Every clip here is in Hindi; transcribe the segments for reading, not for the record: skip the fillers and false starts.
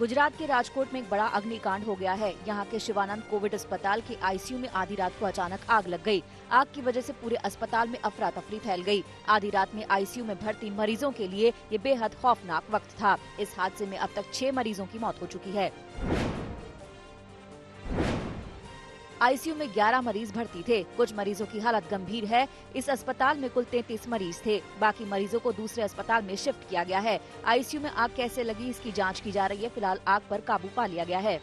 गुजरात के राजकोट में एक बड़ा अग्निकांड हो गया है। यहाँ के शिवानंद कोविड अस्पताल की आईसीयू में आधी रात को अचानक आग लग गई। आग की वजह से पूरे अस्पताल में अफरा तफरी फैल गई। आधी रात में आईसीयू में भर्ती मरीजों के लिए ये बेहद खौफनाक वक्त था। इस हादसे में अब तक 6 मरीजों की मौत हो चुकी है। आईसीयू में 11 मरीज भर्ती थे। कुछ मरीजों की हालत गंभीर है। इस अस्पताल में कुल 33 मरीज थे। बाकी मरीजों को दूसरे अस्पताल में शिफ्ट किया गया है। आईसीयू में आग कैसे लगी, इसकी जांच की जा रही है। फिलहाल आग पर काबू पा लिया गया है।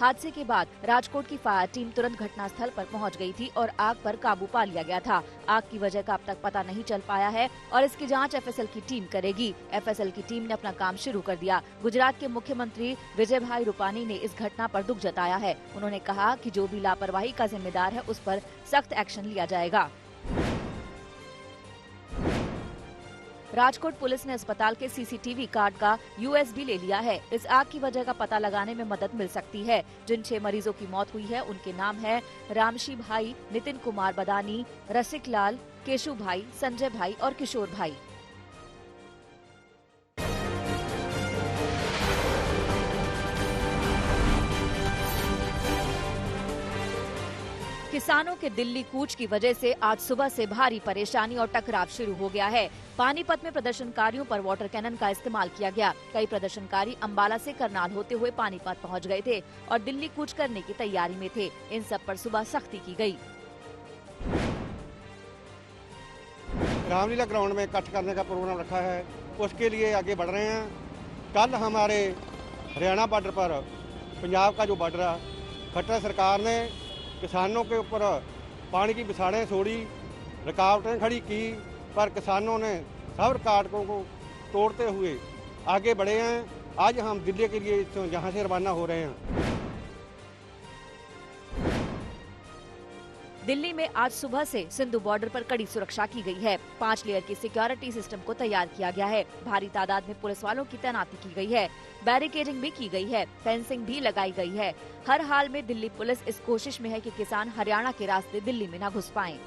हादसे के बाद राजकोट की फायर टीम तुरंत घटनास्थल पर पहुंच गई थी और आग पर काबू पा लिया गया था। आग की वजह का अब तक पता नहीं चल पाया है और इसकी जांच एफएसएल की टीम करेगी। एफएसएल की टीम ने अपना काम शुरू कर दिया। गुजरात के मुख्यमंत्री विजय भाई रूपानी ने इस घटना पर दुख जताया है। उन्होंने कहा कि जो भी लापरवाही का जिम्मेदार है उस पर सख्त एक्शन लिया जाएगा। राजकोट पुलिस ने अस्पताल के सीसीटीवी कार्ड का यूएसबी ले लिया है। इस आग की वजह का पता लगाने में मदद मिल सकती है। जिन 6 मरीजों की मौत हुई है उनके नाम है रामशी भाई, नितिन कुमार बदानी, रसिक लाल, केशु भाई, संजय भाई और किशोर भाई। किसानों के दिल्ली कूच की वजह से आज सुबह से भारी परेशानी और टकराव शुरू हो गया है। पानीपत में प्रदर्शनकारियों पर वाटर कैनन का इस्तेमाल किया गया। कई प्रदर्शनकारी अंबाला से करनाल होते हुए पानीपत पहुंच गए थे और दिल्ली कूच करने की तैयारी में थे। इन सब पर सुबह सख्ती की गई। रामलीला ग्राउंड में इकट्ठ करने का प्रोग्राम रखा है, उसके लिए आगे बढ़ रहे हैं। कल हमारे हरियाणा बॉर्डर पर पंजाब का जो बॉर्डर है, खट्टर सरकार ने किसानों के ऊपर पानी की बिसाड़ें छोड़ी, रुकावटें खड़ी की, पर किसानों ने सब रुकावटों को तोड़ते हुए आगे बढ़े हैं। आज हम दिल्ली के लिए यहाँ से रवाना हो रहे हैं। दिल्ली में आज सुबह से सिंधु बॉर्डर पर कड़ी सुरक्षा की गई है। 5 लेयर की सिक्योरिटी सिस्टम को तैयार किया गया है। भारी तादाद में पुलिस वालों की तैनाती की गई है। बैरिकेडिंग भी की गई है। फेंसिंग भी लगाई गई है। हर हाल में दिल्ली पुलिस इस कोशिश में है कि किसान हरियाणा के रास्ते दिल्ली में न घुस पाएं।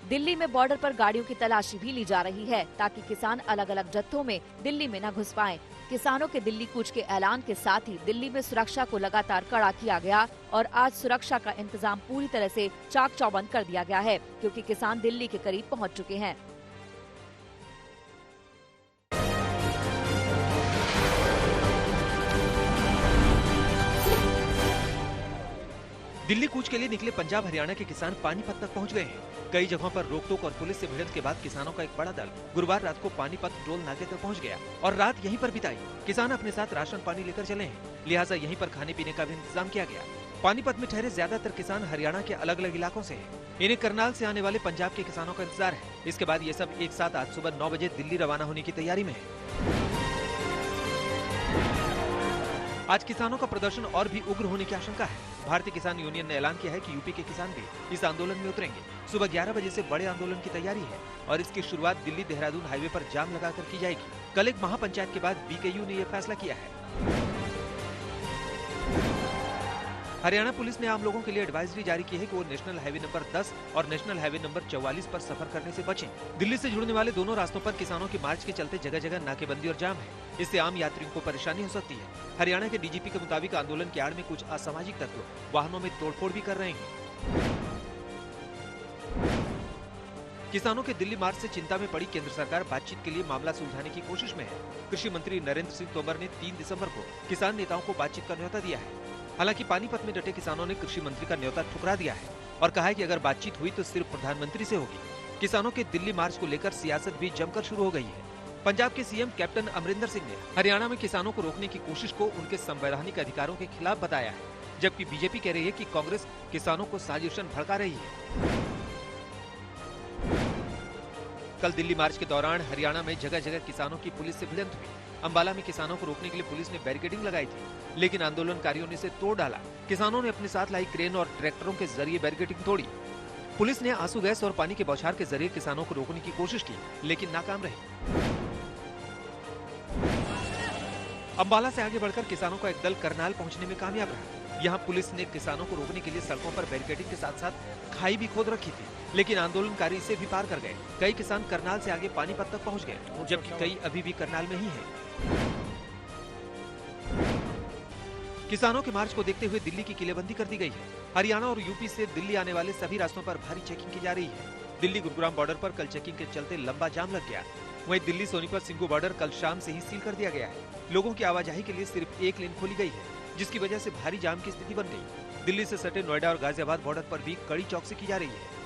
दिल्ली में बॉर्डर पर गाड़ियों की तलाशी भी ली जा रही है ताकि किसान अलग अलग जत्थों में दिल्ली में न घुस पाएं। किसानों के दिल्ली कूच के ऐलान के साथ ही दिल्ली में सुरक्षा को लगातार कड़ा किया गया और आज सुरक्षा का इंतजाम पूरी तरह से चाक चौबंद कर दिया गया है क्योंकि किसान दिल्ली के करीब पहुंच चुके हैं। दिल्ली कूच के लिए निकले पंजाब हरियाणा के किसान पानीपत तक पहुंच गए हैं। कई जगहों पर रोक-टोक और पुलिस से भिड़ंत के बाद किसानों का एक बड़ा दल गुरुवार रात को पानीपत टोल नाके तक पहुंच गया और रात यहीं पर बिताई। किसान अपने साथ राशन पानी लेकर चले हैं, लिहाजा यहीं पर खाने पीने का भी इंतजाम किया गया। पानीपत में ठहरे ज्यादातर किसान हरियाणा के अलग अलग इलाकों से हैं। इन्हें करनाल से आने वाले पंजाब के किसानों का इंतजार है। इसके बाद ये सब एक साथ आज सुबह 9 बजे दिल्ली रवाना होने की तैयारी में है। आज किसानों का प्रदर्शन और भी उग्र होने की आशंका है। भारतीय किसान यूनियन ने ऐलान किया है कि यूपी के किसान भी इस आंदोलन में उतरेंगे। सुबह 11 बजे से बड़े आंदोलन की तैयारी है और इसकी शुरुआत दिल्ली देहरादून हाईवे पर जाम लगाकर की जाएगी। कल एक महापंचायत के बाद बीकेयू ने यह फैसला किया है। हरियाणा पुलिस ने आम लोगों के लिए एडवाइजरी जारी की है कि वो नेशनल हाईवे नंबर 10 और नेशनल हाईवे नंबर 44 पर सफर करने से बचें। दिल्ली से जुड़ने वाले दोनों रास्तों पर किसानों की मार्च के चलते जगह जगह नाकेबंदी और जाम है। इससे आम यात्रियों को परेशानी हो सकती है। हरियाणा के डीजीपी के मुताबिक आंदोलन की आड़ में कुछ असामाजिक तत्व वाहनों में तोड़फोड़ भी कर रहे हैं। किसानों के दिल्ली मार्च से चिंता में पड़ी केंद्र सरकार बातचीत के लिए मामला सुलझाने की कोशिश में है। कृषि मंत्री नरेंद्र सिंह तोमर ने 3 दिसंबर को किसान नेताओं को बातचीत का न्योता दिया है। हालांकि पानीपत में डटे किसानों ने कृषि मंत्री का न्योता ठुकरा दिया है और कहा है कि अगर बातचीत हुई तो सिर्फ प्रधानमंत्री से होगी। किसानों के दिल्ली मार्च को लेकर सियासत भी जमकर शुरू हो गई है। पंजाब के सीएम कैप्टन अमरिंदर सिंह ने हरियाणा में किसानों को रोकने की कोशिश को उनके संवैधानिक अधिकारों के खिलाफ बताया है, जबकि बीजेपी कह रही है कि कांग्रेस किसानों को साजिशन भड़का रही है। कल दिल्ली मार्च के दौरान हरियाणा में जगह जगह किसानों की पुलिस से भिड़ंत हुई। अंबाला में किसानों को रोकने के लिए पुलिस ने बैरिकेडिंग लगाई थी, लेकिन आंदोलनकारियों ने इसे तोड़ डाला। किसानों ने अपने साथ लाई क्रेन और ट्रैक्टरों के जरिए बैरिकेडिंग तोड़ी। पुलिस ने आंसू गैस और पानी के बौछार के जरिए किसानों को रोकने की कोशिश की, लेकिन नाकाम रही। अंबाला से आगे बढ़कर किसानों का एक दल करनाल पहुंचने में कामयाब रहा। यहाँ पुलिस ने किसानों को रोकने के लिए सड़कों पर बैरिकेडिंग के साथ साथ खाई भी खोद रखी थी, लेकिन आंदोलनकारी इसे भी पार कर गए। कई किसान करनाल से आगे पानीपत तक पहुँच गए, जबकि कई अभी भी करनाल में ही हैं। किसानों के मार्च को देखते हुए दिल्ली की किलेबंदी कर दी गई है। हरियाणा और यूपी से दिल्ली आने वाले सभी रास्तों पर भारी चेकिंग की जा रही है। दिल्ली गुरुग्राम बॉर्डर पर कल चेकिंग के चलते लंबा जाम लग गया। वहीं दिल्ली सोनीपत सिंघू बॉर्डर कल शाम से ही सील कर दिया गया है। लोगों की आवाजाही के लिए सिर्फ एक लेन खोली गई है, जिसकी वजह से भारी जाम की स्थिति बन गई। दिल्ली से सटे नोएडा और गाजियाबाद बॉर्डर पर भी कड़ी चौकसी की जा रही है।